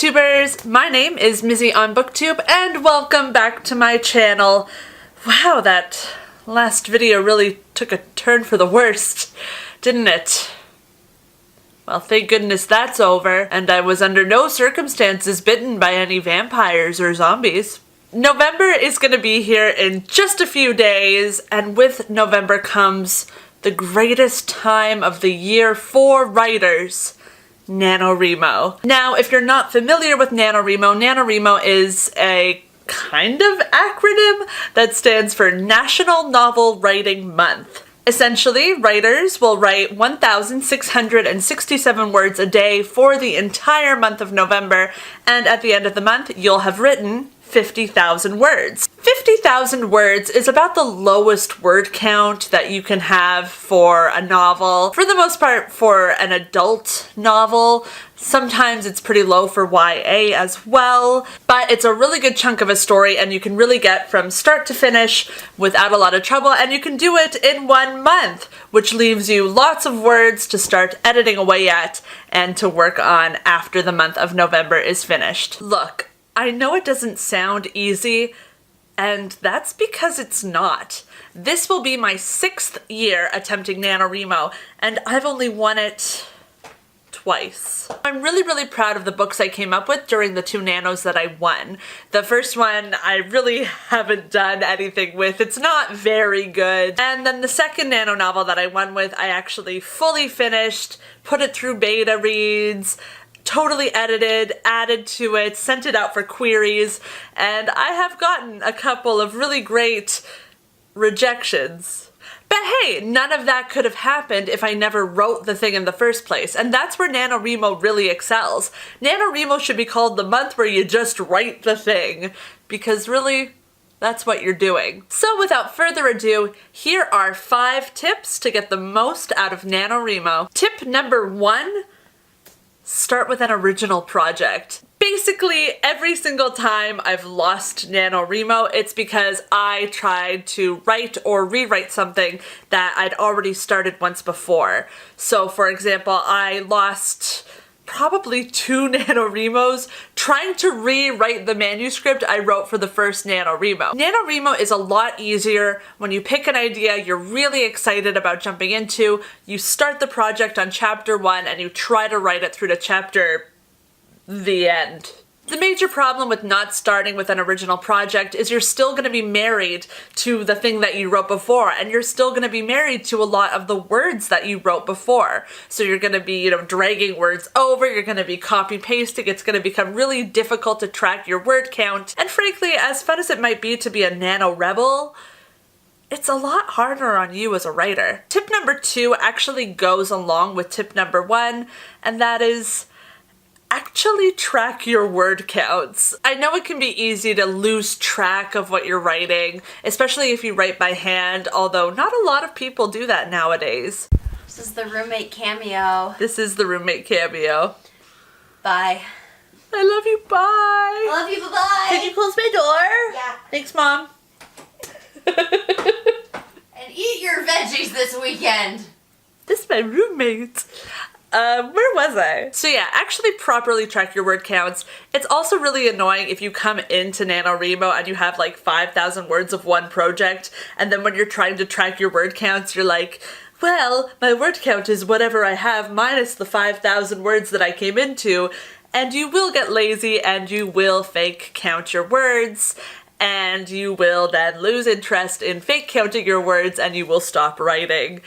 Booktubers! My name is Mizzy on Booktube and welcome back to my channel. Wow, that last video really took a turn for the worst, didn't it? Well, thank goodness that's over, and I was under no circumstances bitten by any vampires or zombies. November is going to be here in just a few days, and with November comes the greatest time of the year for writers, NaNowrimo. Now, if you're not familiar with NaNowrimo, NaNowrimo is a kind of acronym that stands for National Novel Writing Month. Essentially, writers will write 1,667 words a day for the entire month of November, and at the end of the month, you'll have written 50,000 words. 50,000 words is about the lowest word count that you can have for a novel. For the most part, for an adult novel, sometimes it's pretty low for YA as well, but it's a really good chunk of a story and you can really get from start to finish without a lot of trouble, and you can do it in 1 month, which leaves you lots of words to start editing away at and to work on after the month of November is finished. Look, I know it doesn't sound easy, and that's because it's not. This will be my 6th year attempting NaNowrimo, and I've only won it twice. I'm really proud of the books I came up with during the 2 nanos that I won. The first one I really haven't done anything with. It's not very good. And then the second nano novel that I won with, I actually fully finished, put it through beta reads, totally edited, added to it, sent it out for queries, and I have gotten a couple of really great rejections. But hey, none of that could have happened if I never wrote the thing in the first place, and that's where NaNowrimo really excels. NaNowrimo should be called the month where you just write the thing, because really, that's what you're doing. So without further ado, here are 5 tips to get the most out of NaNowrimo. Tip number 1, start with an original project. Basically, every single time I've lost NaNowrimo, it's because I tried to write or rewrite something that I'd already started once before. So for example, I lost probably 2 NaNowrimos trying to rewrite the manuscript I wrote for the first NaNowrimo. NaNowrimo is a lot easier when you pick an idea you're really excited about jumping into, you start the project on chapter 1 and you try to write it through to chapter the end. The major problem with not starting with an original project is you're still going to be married to the thing that you wrote before, and you're still going to be married to a lot of the words that you wrote before. So you're going to be, dragging words over, you're going to be copy pasting, it's going to become really difficult to track your word count. And frankly, as fun as it might be to be a nano rebel, it's a lot harder on you as a writer. Tip number 2 actually goes along with tip number 1, and that is actually track your word counts. I know it can be easy to lose track of what you're writing, especially if you write by hand, although not a lot of people do that nowadays. This is the roommate cameo. This is the roommate cameo. Bye. I love you, bye. I love you, bye-bye. Can you close my door? Yeah. Thanks, Mom. And eat your veggies this weekend. This is my roommate. Where was I? So yeah, actually properly track your word counts. It's also really annoying if you come into NaNowrimo and you have like 5,000 words of one project, and then when you're trying to track your word counts, you're like, well, my word count is whatever I have minus the 5,000 words that I came into, and you will get lazy and you will fake count your words, and you will then lose interest in fake counting your words and you will stop writing.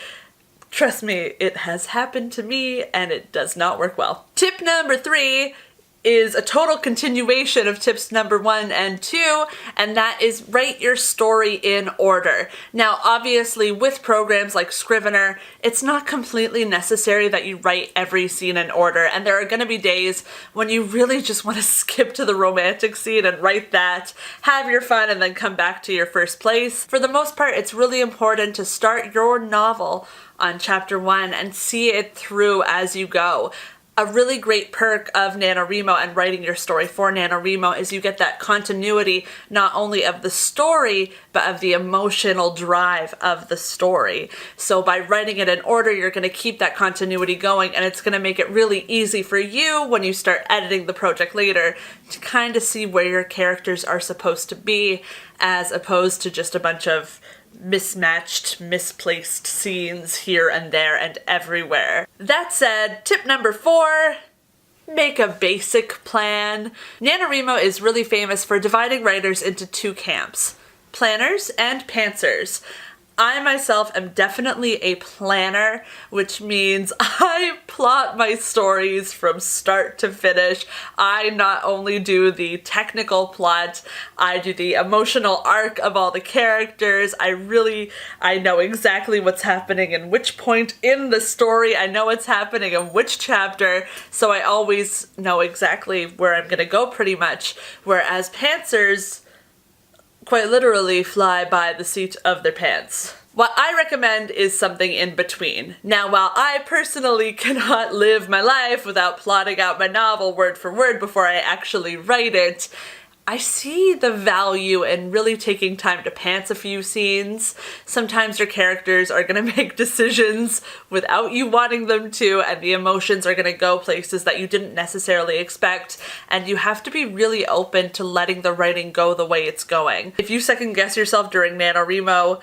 Trust me, it has happened to me and it does not work well. Tip number 3 is a total continuation of tips number 1 and 2, and that is write your story in order. Now, obviously, with programs like Scrivener, it's not completely necessary that you write every scene in order, and there are going to be days when you really just want to skip to the romantic scene and write that, have your fun, and then come back to your first place. For the most part, it's really important to start your novel on chapter 1 and see it through as you go. A really great perk of NaNowrimo and writing your story for NaNowrimo is you get that continuity not only of the story, but of the emotional drive of the story. So by writing it in order, you're going to keep that continuity going, and it's going to make it really easy for you when you start editing the project later to kind of see where your characters are supposed to be, as opposed to just a bunch of mismatched, misplaced scenes here and there and everywhere. That said, tip number 4, make a basic plan. NaNowrimo is really famous for dividing writers into 2 camps, planners and pantsers. I myself am definitely a planner, which means I plot my stories from start to finish. I not only do the technical plot, I do the emotional arc of all the characters. I know exactly what's happening in which point in the story. I know what's happening in which chapter, so I always know exactly where I'm gonna go pretty much. Whereas pantsers quite literally fly by the seat of their pants. What I recommend is something in between. Now, while I personally cannot live my life without plotting out my novel word for word before I actually write it, I see the value in really taking time to pants a few scenes. Sometimes your characters are going to make decisions without you wanting them to, and the emotions are going to go places that you didn't necessarily expect, and you have to be really open to letting the writing go the way it's going. If you second guess yourself during NaNowrimo,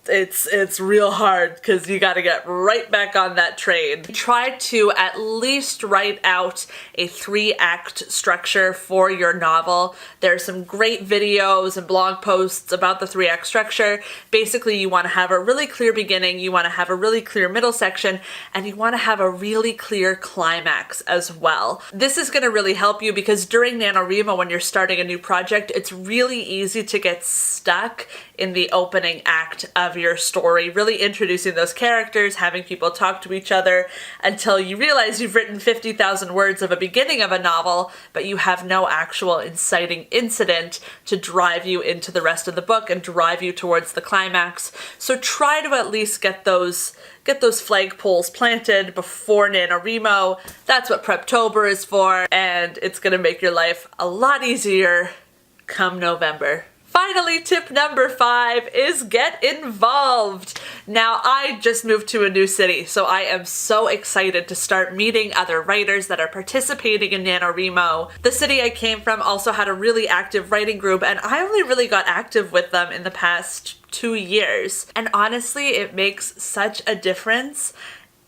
it's real hard because you got to get right back on that train. Try to at least write out a 3-act structure for your novel. There's some great videos and blog posts about the 3-act structure. Basically, you want to have a really clear beginning, you want to have a really clear middle section, and you want to have a really clear climax as well. This is going to really help you because during NaNowrimo, when you're starting a new project, it's really easy to get stuck in the opening act of your story, really introducing those characters, having people talk to each other until you realize you've written 50,000 words of a beginning of a novel, but you have no actual inciting incident to drive you into the rest of the book and drive you towards the climax. So try to at least get those flagpoles planted before NaNowrimo. That's what Preptober is for, and it's gonna make your life a lot easier come November. Finally, tip number 5 is get involved. Now, I just moved to a new city, so I am so excited to start meeting other writers that are participating in NaNowrimo. The city I came from also had a really active writing group, and I only really got active with them in the past 2 years. And honestly, it makes such a difference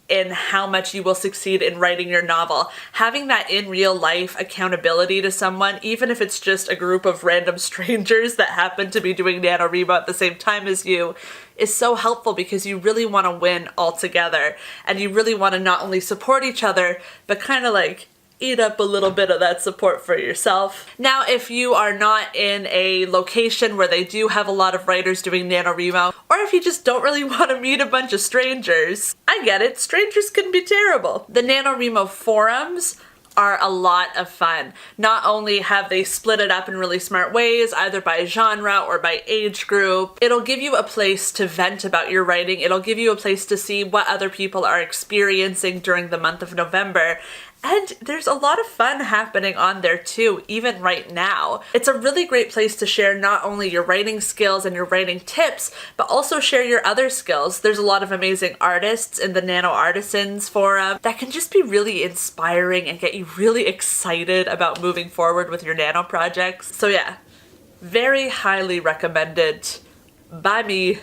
in how much you will succeed in writing your novel. Having that in real life accountability to someone, even if it's just a group of random strangers that happen to be doing NaNowrimo at the same time as you, is so helpful because you really want to win all together. And you really want to not only support each other, but kind of like eat up a little bit of that support for yourself. Now, if you are not in a location where they do have a lot of writers doing NaNowrimo, or if you just don't really want to meet a bunch of strangers, I get it, strangers can be terrible. The NaNowrimo forums are a lot of fun. Not only have they split it up in really smart ways, either by genre or by age group, it'll give you a place to vent about your writing, it'll give you a place to see what other people are experiencing during the month of November. And there's a lot of fun happening on there too, even right now. It's a really great place to share not only your writing skills and your writing tips, but also share your other skills. There's a lot of amazing artists in the Nano Artisans forum that can just be really inspiring and get you really excited about moving forward with your nano projects. So yeah, very highly recommended by me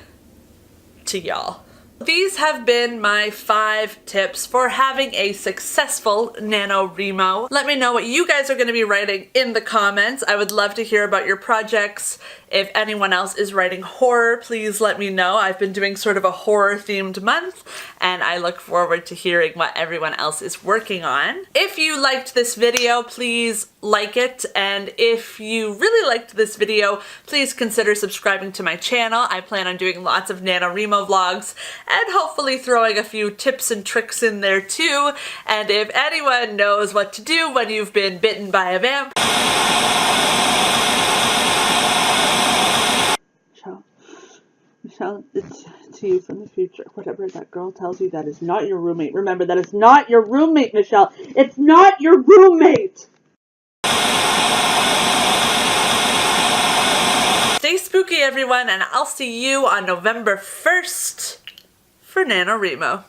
to y'all. These have been my 5 tips for having a successful NaNowrimo. Let me know what you guys are going to be writing in the comments. I would love to hear about your projects. If anyone else is writing horror, please let me know. I've been doing sort of a horror-themed month, and I look forward to hearing what everyone else is working on. If you liked this video, please like it, and if you really liked this video, please consider subscribing to my channel. I plan on doing lots of NaNowrimo vlogs, and hopefully throwing a few tips and tricks in there too. And if anyone knows what to do when you've been bitten by a vampire, Ciao. Mi Michelle, it's to you from the future. Whatever that girl tells you, that is not your roommate. Remember, that is not your roommate, Michelle. It's not your roommate! Stay spooky, everyone, and I'll see you on November 1st for NaNowrimo.